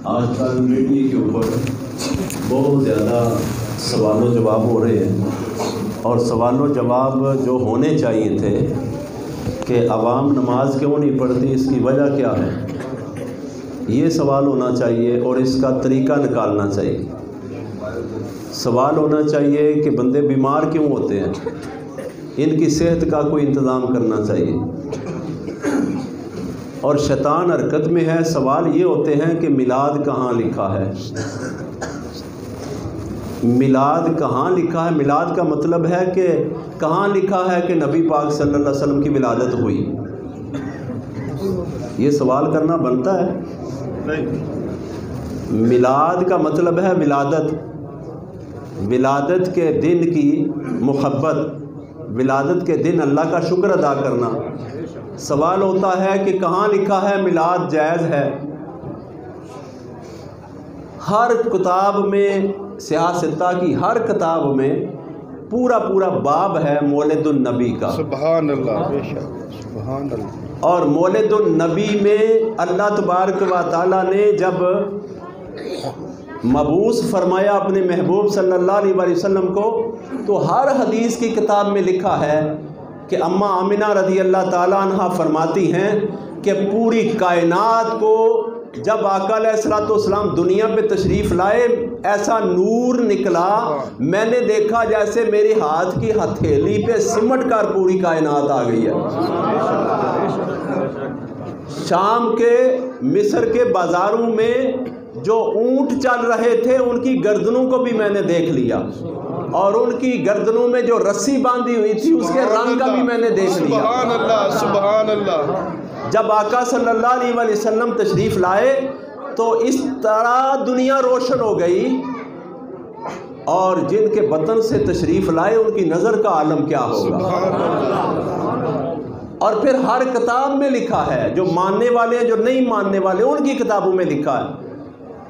آج کل میڈیا کے اوپر بہت زیادہ سوال و جواب ہو رہے ہیں، اور سوال و جواب جو ہونے چاہیے تھے کہ عوام نماز کیوں نہیں پڑھتی، اس کی وجہ کیا ہے، یہ سوال ہونا چاہیے اور اس کا طریقہ نکالنا چاہیے۔ سوال ہونا چاہیے کہ بندے بیمار کیوں ہوتے ہیں، ان کی صحت کا کوئی انتظام کرنا چاہیے۔ اور شیطان حرکت میں ہے، سوال یہ ہوتے ہیں کہ میلاد کہاں لکھا ہے، میلاد کہاں لکھا ہے۔ میلاد کا مطلب ہے کہ کہاں لکھا ہے کہ نبی پاک صلی اللہ علیہ وسلم کی ولادت ہوئی، یہ سوال کرنا بنتا ہے۔ میلاد کا مطلب ہے ولادت، ولادت کے دن کی محبت، ولادت کے دن اللہ کا شکر ادا کرنا۔ سوال ہوتا ہے کہ کہاں لکھا ہے میلاد جائز ہے۔ ہر کتاب میں، سیاستہ کی ہر کتاب میں پورا باب ہے مولد النبی کا۔ سبحان اللہ، بے شک، سبحان اللہ۔ اور مولد النبی میں اللہ تبارک و تعالیٰ نے جب مبعوث فرمایا اپنے محبوب صلی اللہ علیہ وسلم کو، تو ہر حدیث کی کتاب میں لکھا ہے کہ اماں آمنہ رضی اللہ تعالیٰ عنہ فرماتی ہیں کہ پوری کائنات کو جب آقا علیہ الصلوۃ والسلام دنیا پہ تشریف لائے، ایسا نور نکلا، میں نے دیکھا جیسے میری ہاتھ کی ہتھیلی پہ سمٹ کر پوری کائنات آ گئی ہے۔ شام کے، مصر کے بازاروں میں جو اونٹ چل رہے تھے ان کی گردنوں کو بھی میں نے دیکھ لیا، اور ان کی گردنوں میں جو رسی باندھی ہوئی تھی اس کے رنگ کا بھی میں نے دیکھ لیا۔ سبحان اللہ، سبحان اللہ۔ جب آقا صلی اللہ علیہ وسلم تشریف لائے تو اس طرح دنیا روشن ہو گئی، اور جن کے وطن سے تشریف لائے ان کی نظر کا عالم کیا ہوگا۔ اور پھر ہر کتاب میں لکھا ہے، جو ماننے والے ہیں جو نہیں ماننے والے ان کی کتابوں میں لکھا ہے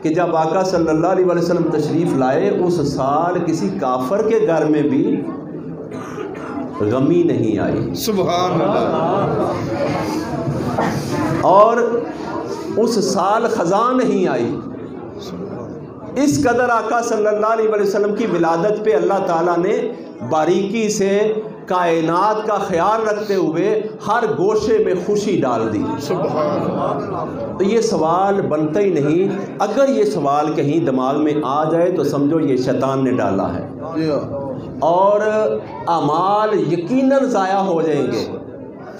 کہ جب آقا صلی اللہ علیہ وسلم تشریف لائے اس سال کسی کافر کے گھر میں بھی غمی نہیں آئی، سبحان اللہ۔ اور اس سال خزاں نہیں آئی۔ اس قدر آقا صلی اللہ علیہ وسلم کی ولادت پہ اللہ تعالیٰ نے باریکی سے کائنات کا خیال رکھتے ہوئے ہر گوشے میں خوشی ڈال دی۔ سبحان اللہ۔ تو یہ سوال بنتا ہی نہیں۔ اگر یہ سوال کہیں دماغ میں آ جائے تو سمجھو یہ شیطان نے ڈالا ہے، اور اعمال یقیناً ضائع ہو جائیں گے۔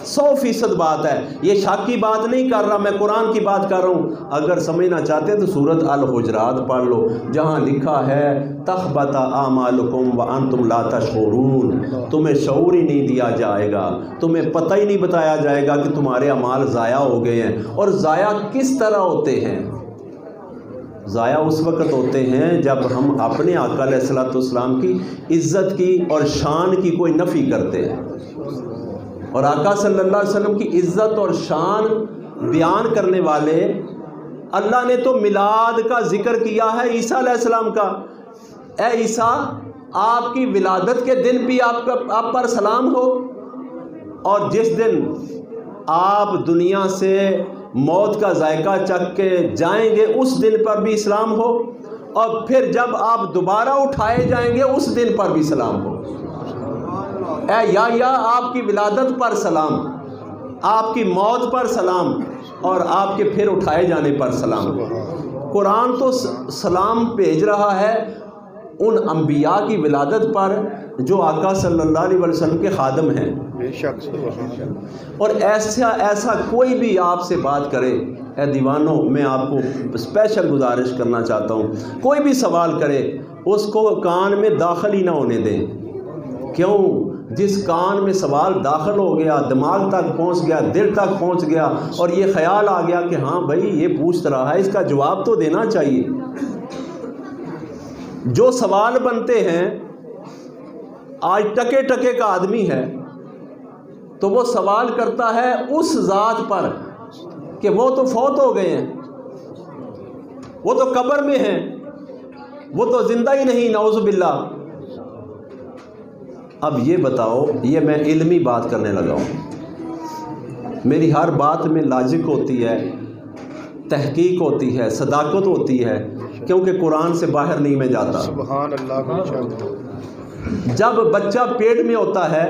100% بات ہے، یہ شک کی بات نہیں کر رہا، میں قرآن کی بات کر رہا ہوں۔ اگر سمجھنا چاہتے ہیں تو سورۃ الحجرات پڑھ لو، جہاں لکھا ہے تخبط اعمالکم وانتم لا تشعرون، تمہیں شعور ہی نہیں دیا جائے گا، تمہیں پتہ ہی نہیں بتایا جائے گا کہ تمہارے اعمال ضائع ہو گئے ہیں۔ اور ضائع کس طرح ہوتے ہیں؟ ضائع اس وقت ہوتے ہیں جب ہم اپنے آقا علیہ الصلوۃ والسلام کی عزت کی اور شان کی کوئی نفی کرتے ہیں، اور آقا صلی اللہ علیہ وسلم کی عزت اور شان بیان کرنے والے، اللہ نے تو میلاد کا ذکر کیا ہے عیسیٰ علیہ السلام کا۔ اے عیسیٰ، آپ کی ولادت کے دن بھی آپ پر سلام ہو، اور جس دن آپ دنیا سے موت کا ذائقہ چکھ کے جائیں گے اس دن پر بھی سلام ہو، اور پھر جب آپ دوبارہ اٹھائے جائیں گے اس دن پر بھی سلام ہو۔ اے یا آپ کی ولادت پر سلام، آپ کی موت پر سلام، اور آپ کے پھر اٹھائے جانے پر سلام۔ قرآن تو سلام بھیج رہا ہے ان انبیاء کی ولادت پر جو آقا صلی اللہ علیہ وسلم کے خادم ہیں۔ بے شک، سبحان اللہ۔ اور ایسا کوئی بھی آپ سے بات کرے، اے دیوانوں، میں آپ کو اسپیشل گزارش کرنا چاہتا ہوں، کوئی بھی سوال کرے اس کو کان میں داخل ہی نہ ہونے دیں۔ کیوں؟ جس کان میں سوال داخل ہو گیا، دماغ تک پہنچ گیا، دل تک پہنچ گیا، اور یہ خیال آ گیا کہ ہاں بھائی یہ پوچھ رہا ہے، اس کا جواب تو دینا چاہیے۔ جو سوال بنتے ہیں، آج ٹکے ٹکے کا آدمی ہے تو وہ سوال کرتا ہے اس ذات پر کہ وہ تو فوت ہو گئے ہیں، وہ تو قبر میں ہیں، وہ تو زندہ ہی نہیں، نعوذ باللہ۔ اب یہ بتاؤ، یہ میں علمی بات کرنے لگا ہوں، میری ہر بات میں لاجک ہوتی ہے، تحقیق ہوتی ہے، صداقت ہوتی ہے، کیونکہ قرآن سے باہر نہیں میں جاتا۔ سبحان اللہ۔ جب بچہ پیٹ میں ہوتا ہے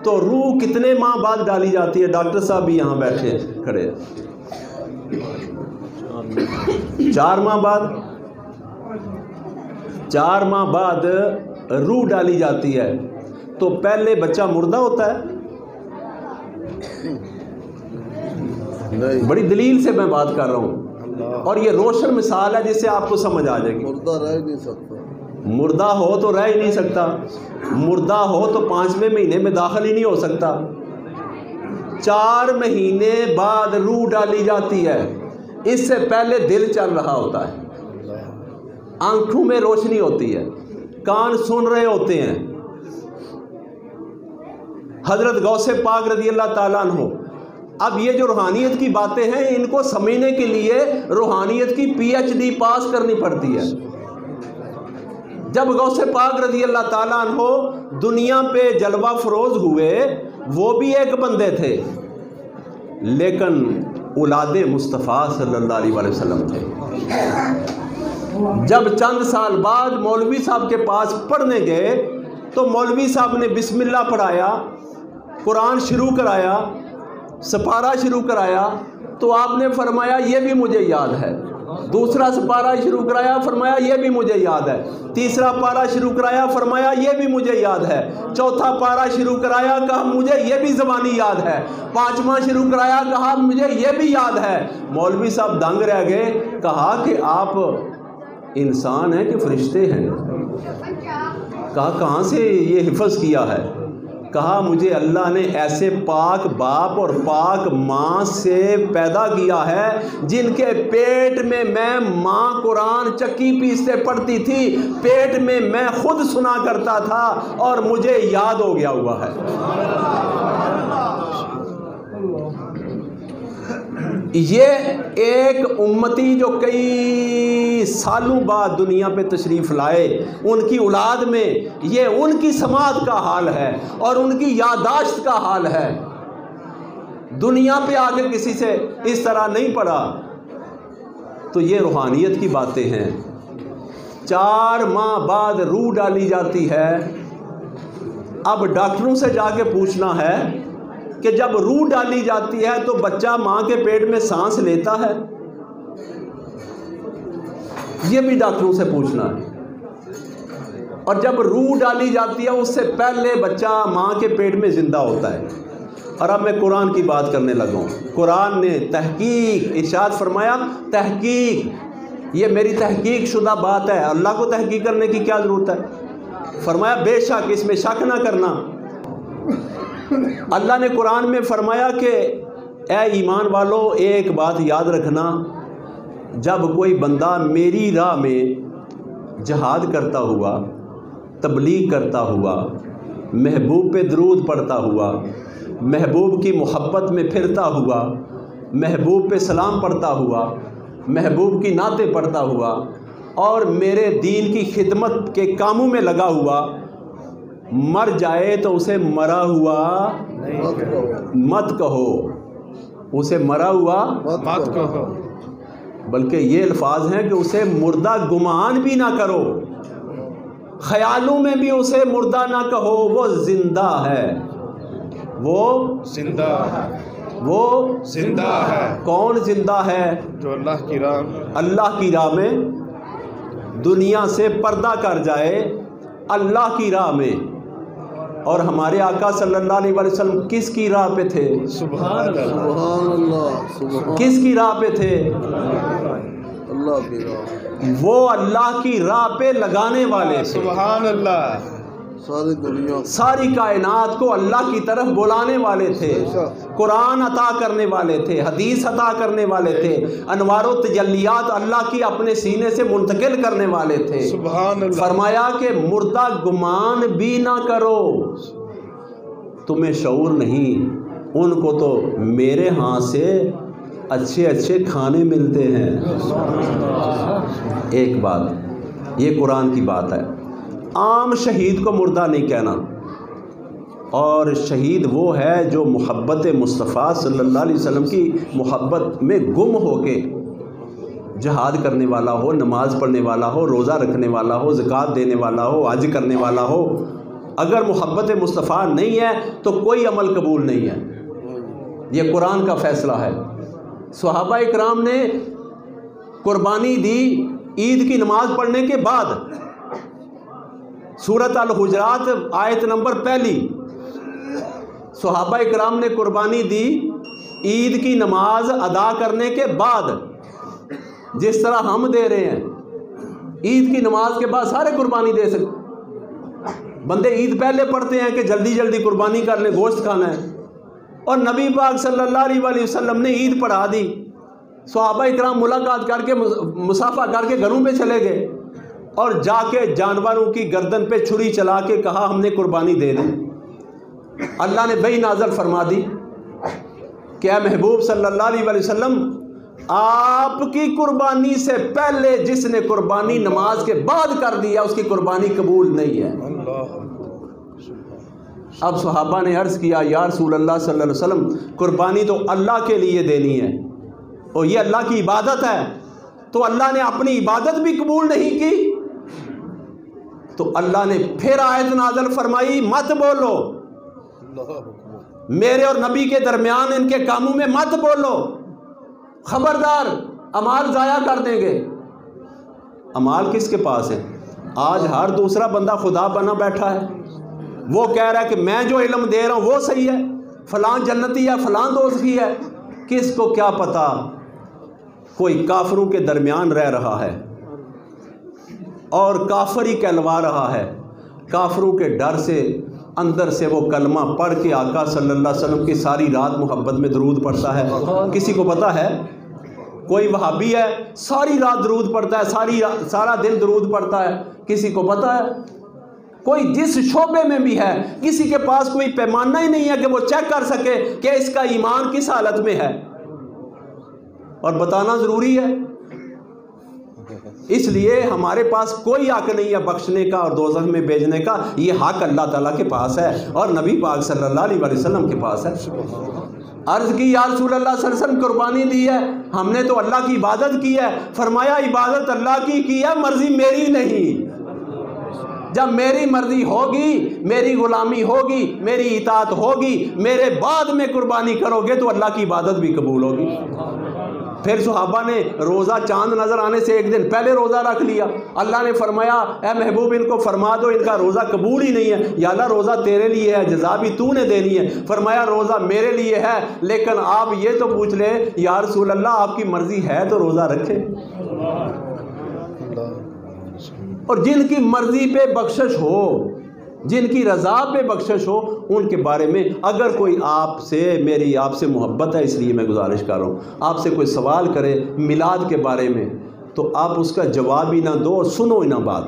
تو روح کتنے ماہ بعد ڈالی جاتی ہے؟ ڈاکٹر صاحب بھی یہاں بیٹھے کھڑے، 4 ماہ بعد، 4 ماہ بعد روح ڈالی جاتی ہے۔ تو پہلے بچہ مردہ ہوتا ہے؟ بڑی دلیل سے میں بات کر رہا ہوں، اور یہ روشن مثال ہے جس سے آپ کو سمجھ آ جائے گی۔ مردہ رہ نہیں سکتا، مردہ ہو تو رہ ہی نہیں سکتا، مردہ ہو تو 5ویں مہینے میں داخل ہی نہیں ہو سکتا۔ 4 مہینے بعد روح ڈالی جاتی ہے، اس سے پہلے دل چل رہا ہوتا ہے، آنکھوں میں روشنی ہوتی ہے، کان سن رہے ہوتے ہیں۔ حضرت غوث پاک رضی اللہ تعالیٰ عنہ، اب یہ جو روحانیت کی باتیں ہیں ان کو سمجھنے کے لیے روحانیت کی PhD پاس کرنی پڑتی ہے۔ جب غوث پاک رضی اللہ تعالیٰ عنہ دنیا پہ جلوہ فروز ہوئے، وہ بھی ایک بندے تھے لیکن اولاد مصطفیٰ صلی اللہ علیہ وسلم تھے۔ جب چند سال بعد مولوی صاحب کے پاس پڑھنے گئے تو مولوی صاحب نے بسم اللہ پڑھایا، قرآن شروع کرایا، سپارہ شروع کرایا، تو آپ نے فرمایا یہ بھی مجھے یاد ہے۔ دوسرا سپارہ شروع کرایا، فرمایا یہ بھی مجھے یاد ہے۔ تیسرا پارہ شروع کرایا، فرمایا یہ بھی مجھے یاد ہے۔ چوتھا پارہ شروع کرایا، کہا مجھے یہ بھی زبانی یاد ہے۔ 5واں شروع کرایا، کہا مجھے یہ بھی یاد ہے۔ مولوی صاحب دنگ رہ گئے، کہا کہ آپ انسان ہیں کہ فرشتے ہیں؟ کہا کہاں سے یہ حفظ کیا ہے؟ کہا مجھے اللہ نے ایسے پاک باپ اور پاک ماں سے پیدا کیا ہے جن کے پیٹ میں ماں قرآن چکی پیستے پڑھتی تھی، پیٹ میں میں خود سنا کرتا تھا اور مجھے یاد ہو گیا ہوا ہے۔ یہ ایک امتی جو کئی سالوں بعد دنیا پہ تشریف لائے، ان کی اولاد میں یہ ان کی سماعت کا حال ہے اور ان کی یادداشت کا حال ہے۔ دنیا پہ آ کے کسی سے اس طرح نہیں پڑھا۔ تو یہ روحانیت کی باتیں ہیں۔ 4 ماہ بعد روح ڈالی جاتی ہے۔ اب ڈاکٹروں سے جا کے پوچھنا ہے کہ جب روح ڈالی جاتی ہے تو بچہ ماں کے پیٹ میں سانس لیتا ہے؟ یہ بھی ڈاکٹروں سے پوچھنا ہے۔ اور جب روح ڈالی جاتی ہے اس سے پہلے بچہ ماں کے پیٹ میں زندہ ہوتا ہے۔ اور اب میں قرآن کی بات کرنے لگا ہوں۔ قرآن نے تحقیق، ارشاد فرمایا تحقیق، یہ میری تحقیق شدہ بات ہے، اللہ کو تحقیق کرنے کی کیا ضرورت ہے؟ فرمایا بے شک، اس میں شک نہ کرنا۔ اللہ نے قرآن میں فرمایا کہ اے ایمان والو ایک بات یاد رکھنا، جب کوئی بندہ میری راہ میں جہاد کرتا ہوا، تبلیغ کرتا ہوا، محبوب پہ درود پڑھتا ہوا، محبوب کی محبت میں پھرتا ہوا، محبوب پہ سلام پڑھتا ہوا، محبوب کی نعتیں پڑھتا ہوا اور میرے دین کی خدمت کے کاموں میں لگا ہوا، مر جائے تو اسے مرا ہوا مت کہو، اسے مرا ہوا مت کہو، بلکہ یہ الفاظ ہیں کہ اسے مردہ گمان بھی نہ کرو، خیالوں میں بھی اسے مردہ نہ کہو، وہ زندہ ہے، وہ زندہ ہے، وہ زندہ ہے۔ کون زندہ ہے؟ جو اللہ کی راہ میں، اللہ کی راہ میں دنیا سے پردہ کر جائے، اللہ کی راہ میں۔ اور ہمارے آقا صلی اللہ علیہ وسلم کس کی راہ پہ تھے؟ سبحان اللہ، سبحان اللہ، سبحان کس کی راہ پہ تھے؟ اللہ کی راہ، وہ اللہ کی راہ پہ لگانے والے تھے۔ سبحان اللہ، ساری دنیا ساری کائنات کو اللہ کی طرف بلانے والے تھے، قرآن عطا کرنے والے تھے، حدیث عطا کرنے والے تھے، انوار و تجلیات اللہ کی اپنے سینے سے منتقل کرنے والے تھے۔ سبحان اللہ۔ فرمایا کہ مردہ گمان بھی نہ کرو، تمہیں شعور نہیں، ان کو تو میرے ہاں سے اچھے اچھے کھانے ملتے ہیں۔ ایک بات، یہ قرآن کی بات ہے۔ عام شہید کو مردہ نہیں کہنا، اور شہید وہ ہے جو محبت مصطفیٰ صلی اللہ علیہ وسلم کی محبت میں گم ہو کے جہاد کرنے والا ہو، نماز پڑھنے والا ہو، روزہ رکھنے والا ہو، زکوٰۃ دینے والا ہو، حج کرنے والا ہو، اگر محبت مصطفیٰ نہیں ہے تو کوئی عمل قبول نہیں ہے۔ یہ قرآن کا فیصلہ ہے۔ صحابہ اکرام نے قربانی دی عید کی نماز پڑھنے کے بعد۔ سورۃ الحجرات آیت نمبر 1 صحابہ اکرام نے قربانی دی عید کی نماز ادا کرنے کے بعد، جس طرح ہم دے رہے ہیں۔ عید کی نماز کے بعد سارے قربانی دے سکتے، بندے عید پہلے پڑھتے ہیں کہ جلدی جلدی قربانی کر لیں، گوشت کھانا ہے، اور نبی پاک صلی اللہ علیہ وسلم نے عید پڑھا دی۔ صحابہ اکرام ملاقات کر کے مصافحہ کر کے گھروں پہ چلے گئے اور جا کے جانوروں کی گردن پہ چھری چلا کے کہا ہم نے قربانی دے دی۔ اللہ نے وحی نازل فرما دی کہ اے محبوب صلی اللہ علیہ وسلم، آپ کی قربانی سے پہلے جس نے قربانی نماز کے بعد کر دیا اس کی قربانی قبول نہیں ہے۔ اب صحابہ نے عرض کیا یا رسول اللہ صلی اللہ علیہ وسلم، قربانی تو اللہ کے لیے دینی ہے اور یہ اللہ کی عبادت ہے، تو اللہ نے اپنی عبادت بھی قبول نہیں کی؟ تو اللہ نے پھر آیت نازل فرمائی مت بولو، میرے اور نبی کے درمیان ان کے کاموں میں مت بولو، خبردار اعمال ضائع کر دیں گے۔ اعمال کس کے پاس ہے؟ آج ہر دوسرا بندہ خدا بنا بیٹھا ہے، وہ کہہ رہا ہے کہ میں جو علم دے رہا ہوں وہ صحیح ہے، فلاں جنتی ہے، فلاں دوزخی ہے۔ کس کو کیا پتا؟ کوئی کافروں کے درمیان رہ رہا ہے اور کافر ہی کہلوا رہا ہے، کافروں کے ڈر سے اندر سے وہ کلمہ پڑھ کے آقا صلی اللہ علیہ وسلم کی ساری رات محبت میں درود پڑھتا ہے۔ کسی کو پتا ہے؟ کوئی وہابی ہے ساری رات درود پڑھتا ہے، سارا دن درود پڑھتا ہے، کسی کو پتا ہے؟ کوئی جس شعبے میں بھی ہے، کسی کے پاس کوئی پیمانہ ہی نہیں ہے کہ وہ چیک کر سکے کہ اس کا ایمان کس حالت میں ہے، اور بتانا ضروری ہے۔ اس لیے ہمارے پاس کوئی حق نہیں ہے بخشنے کا اور دوزخ میں بھیجنے کا، یہ حق اللہ تعالیٰ کے پاس ہے اور نبی پاک صلی اللہ علیہ وسلم کے پاس ہے۔ عرض کی یا رسول اللہ صلی اللہ علیہ وسلم قربانی دی ہے، ہم نے تو اللہ کی عبادت کی ہے۔ فرمایا عبادت اللہ کی ہے، مرضی میری نہیں۔ جب میری مرضی ہوگی، میری غلامی ہوگی، میری اطاعت ہوگی، میرے بعد میں قربانی کرو گے تو اللہ کی عبادت بھی قبول ہوگی۔ پھر صحابہ نے روزہ چاند نظر آنے سے ایک دن پہلے روزہ رکھ لیا۔ اللہ نے فرمایا اے محبوب ان کو فرما دو ان کا روزہ قبول ہی نہیں ہے۔ یا اللہ روزہ تیرے لیے ہے، جزا بھی تو نے دینی ہے۔ فرمایا روزہ میرے لیے ہے، لیکن آپ یہ تو پوچھ لیں یا رسول اللہ آپ کی مرضی ہے تو روزہ رکھے۔ اور جن کی مرضی پہ بخشش ہو، جن کی رضا پہ بخشش ہو، ان کے بارے میں اگر کوئی میری آپ سے محبت ہے، اس لیے میں گزارش کر رہا ہوں، آپ سے کوئی سوال کرے میلاد کے بارے میں تو آپ اس کا جواب ہی نہ دو اور سنو ہی نہ بات،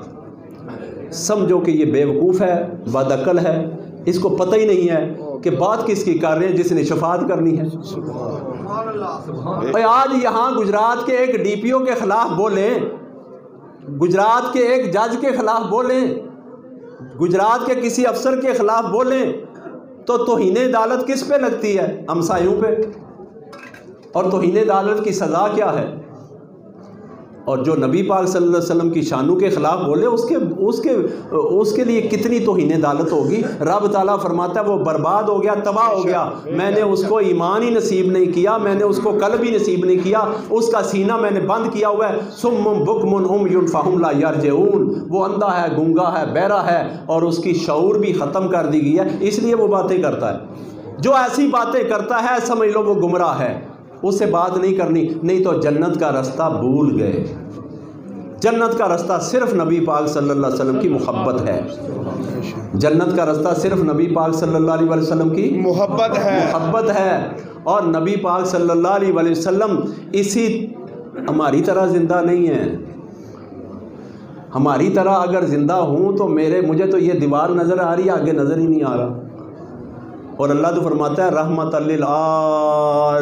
سمجھو کہ یہ بے وقوف ہے، بد عقل ہے، اس کو پتہ ہی نہیں ہے کہ بات کس کی کر رہے ہیں جس نے شفاعت کرنی ہے۔ آج یہاں گجرات کے ایک ڈی پی او کے خلاف بولیں، گجرات کے ایک جج کے خلاف بولیں، گجرات کے کسی افسر کے خلاف بولیں تو توہین عدالت کس پہ لگتی ہے؟ ہمسایوں پہ۔ اور توہین عدالت کی سزا کیا ہے؟ اور جو نبی پاک صلی اللہ علیہ وسلم کی شانوں کے خلاف بولے اس کے لیے کتنی توہین عدالت ہوگی۔ رب تعالیٰ فرماتا ہے وہ برباد ہو گیا، تباہ ہو گیا، میں نے اس کو ایمان ہی نصیب نہیں کیا، میں نے اس کو قلب ہی نصیب نہیں کیا، اس کا سینہ میں نے بند کیا ہوا ہے۔ صم بکم عمی فہم لا یرجعون، وہ اندھا ہے، گونگا ہے، بہرا ہے اور اس کی شعور بھی ختم کر دی گئی ہے، اس لیے وہ باتیں کرتا ہے۔ جو ایسی باتیں کرتا ہے سمجھ لو وہ گمراہ ہے، اس سے بات نہیں کرنی، نہیں تو جنت کا رستہ بھول گئے۔ جنت کا رستہ صرف نبی پاک صلی اللہ علیہ وسلم کی محبت ہے، جنت کا رستہ صرف نبی پاک صلی اللہ علیہ وسلم کی محبت ہے۔ اور نبی پاک صلی اللہ علیہ وسلم اسی ہماری طرح زندہ نہیں ہیں۔ ہماری طرح اگر زندہ ہوں تو مجھے تو یہ دیوار نظر آ رہی ہے، آگے نظر ہی نہیں آ رہا۔ اور اللہ تو فرماتا ہے رحمت للعالمین،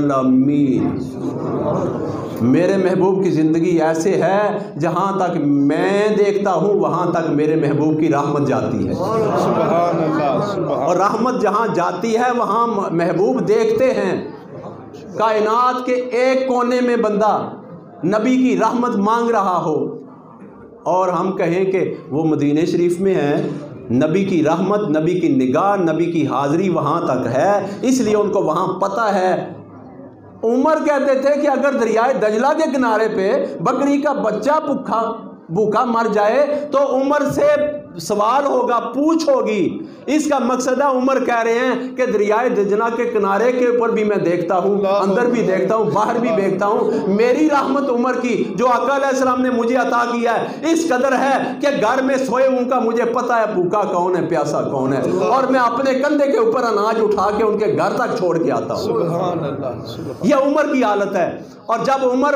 میرے محبوب کی زندگی ایسے ہے جہاں تک میں دیکھتا ہوں وہاں تک میرے محبوب کی رحمت جاتی ہے۔ سبحان اللہ، اور رحمت جہاں جاتی ہے وہاں محبوب دیکھتے ہیں۔ کائنات کے ایک کونے میں بندہ نبی کی رحمت مانگ رہا ہو اور ہم کہیں کہ وہ مدینہ شریف میں ہیں، نبی کی رحمت، نبی کی نگاہ، نبی کی حاضری وہاں تک ہے، اس لیے ان کو وہاں پتہ ہے۔ عمر کہتے تھے کہ اگر دریائے دجلہ کے کنارے پہ بکری کا بچہ بھوکا مر جائے تو عمر سے سوال ہوگا، پوچھ ہوگی۔ اس کا مقصد ہے عمر کہہ رہے ہیں کہ دریائے دجلہ کے کنارے کے اوپر بھی میں دیکھتا ہوں، اندر بھی دیکھتا ہوں، باہر بھی دیکھتا ہوں۔ میری رحمت عمر کی جو آقا علیہ السلام نے مجھے عطا کیا ہے اس قدر ہے کہ گھر میں سوئے ہوں کا مجھے پتہ ہے بھوکا کون ہے، پیاسا کون ہے، اور میں اپنے کندھے کے اوپر اناج اٹھا کے ان کے گھر تک چھوڑ کے آتا ہوں۔ سبحان اللہ، یہ عمر کی حالت ہے۔ اور جب عمر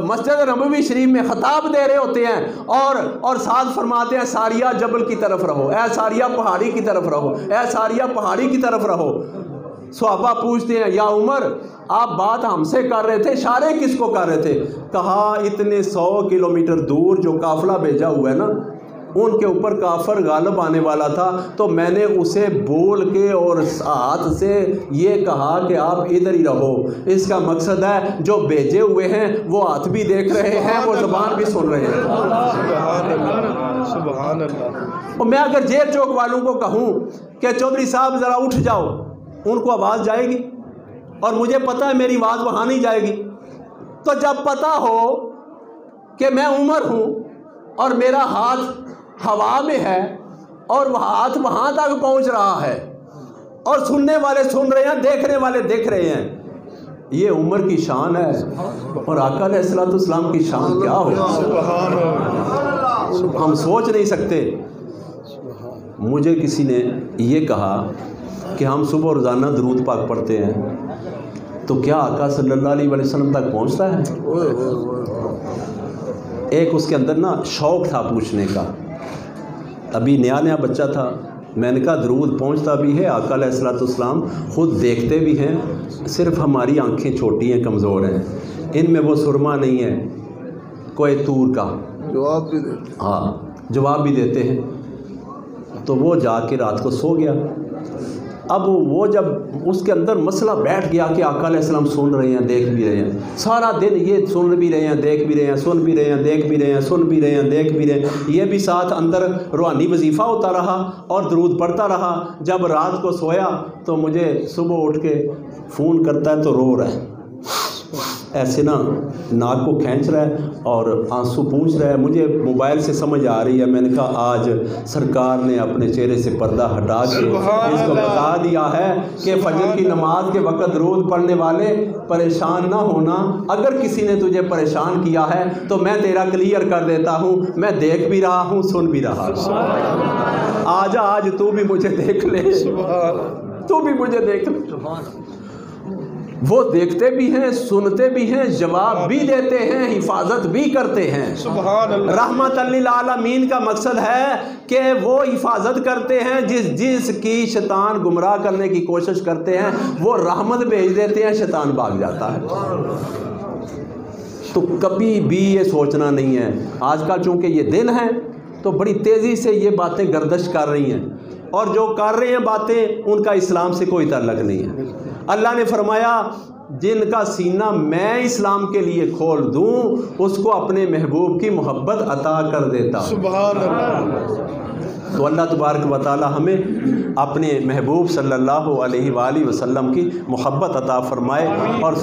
مسجد نبوی شریف میں خطاب دے رہے ہوتے ہیں اور ساتھ فرماتے ہیں ساریہ جبل کی طرف رہو، اے ساریہ پہاڑی کی طرف رہو، اے ساریہ پہاڑی کی طرف رہو۔ صحابہ پوچھتے ہیں یا عمر آپ بات ہم سے کر رہے تھے، اشارے کس کو کر رہے تھے؟ کہا اتنے 100 کلومیٹر دور جو قافلہ بھیجا ہوا ہے نا، ان کے اوپر کافر غالب آنے والا تھا، تو میں نے اسے بول کے اور ہاتھ سے یہ کہا کہ آپ ادھر ہی رہو۔ اس کا مقصد ہے جو بھیجے ہوئے ہیں وہ ہاتھ بھی دیکھ رہے ہیں، وہ زبان بھی سن رہے ہیں۔ سبحان اللہ، سبحان اللہ۔ اور میں اگر جیل چوک والوں کو کہوں کہ چودھری صاحب ذرا اٹھ جاؤ، ان کو آواز جائے گی؟ اور مجھے پتہ ہے میری آواز وہاں نہیں جائے گی۔ تو جب پتہ ہو کہ میں عمر ہوں اور میرا ہاتھ ہوا میں ہے اور وہ ہاتھ وہاں تک پہنچ رہا ہے اور سننے والے سن رہے ہیں، دیکھنے والے دیکھ رہے ہیں، یہ عمر کی شان ہے۔ اور آقا علیہ السلام کی شان کیا ہو، سبحان اللہ، ہم سوچ نہیں سکتے۔ مجھے کسی نے یہ کہا کہ ہم صبح روزانہ درود پاک پڑھتے ہیں، تو کیا آقا صلی اللہ علیہ وسلم تک پہنچتا ہے؟ ایک اس کے اندر نا شوق تھا پوچھنے کا، ابھی نیا بچہ تھا۔ میں نے کہا درود پہنچتا بھی ہے، آقا علیہ السلام خود دیکھتے بھی ہیں، صرف ہماری آنکھیں چھوٹی ہیں، کمزور ہیں، ان میں وہ سرما نہیں ہے کوئی طور کا۔ جواب بھی دیتے، ہاں جواب بھی دیتے ہیں۔ تو وہ جا کے رات کو سو گیا۔ اب وہ جب اس کے اندر مسئلہ بیٹھ گیا کہ آقا علیہ السلام سن رہے ہیں، دیکھ بھی رہے ہیں، سارا دن یہ سن بھی رہے ہیں، دیکھ بھی رہے ہیں، سن بھی رہے ہیں، دیکھ بھی رہے ہیں، سن بھی رہے ہیں، دیکھ بھی رہے ہیں، یہ بھی ساتھ اندر روحانی وظیفہ ہوتا رہا اور درود پڑھتا رہا۔ جب رات کو سویا تو مجھے صبح اٹھ کے فون کرتا ہے تو رو رہا ہے، ایسے نا ناک کو کھینچ رہا ہے اور آنسو پونچھ رہا ہے۔ مجھے موبائل سے سمجھ آ رہی ہے، میں نے کہا آج سرکار نے اپنے چہرے سے پردہ ہٹا کے اس کو بتا دیا ہے کہ فجر کی نماز کے وقت درود پڑھنے والے پریشان نہ ہونا، اگر کسی نے تجھے پریشان کیا ہے تو میں تیرا کلیئر کر دیتا ہوں، میں دیکھ بھی رہا ہوں، سن بھی رہا ہوں۔ آج تو بھی مجھے دیکھ لے، تو بھی مجھے دیکھ لے۔ وہ دیکھتے بھی ہیں، سنتے بھی ہیں، جواب بھی دیتے ہیں، حفاظت بھی کرتے ہیں۔ سبحان اللہ، رحمت للعالمین کا مقصد ہے کہ وہ حفاظت کرتے ہیں، جس کی شیطان گمراہ کرنے کی کوشش کرتے ہیں وہ رحمت بھیج دیتے ہیں، شیطان بھاگ جاتا ہے۔ تو کبھی بھی یہ سوچنا نہیں ہے۔ آج کل چونکہ یہ دن ہے تو بڑی تیزی سے یہ باتیں گردش کر رہی ہیں، اور جو کر رہے ہیں باتیں ان کا اسلام سے کوئی تعلق نہیں ہے۔ اللہ نے فرمایا جن کا سینہ میں اسلام کے لیے کھول دوں اس کو اپنے محبوب کی محبت عطا کر دیتا ہوں۔ سبحان اللہ۔ تو اللہ تبارک و تعالی ہمیں اپنے محبوب صلی اللہ علیہ وآلہ وسلم کی محبت عطا فرمائے اور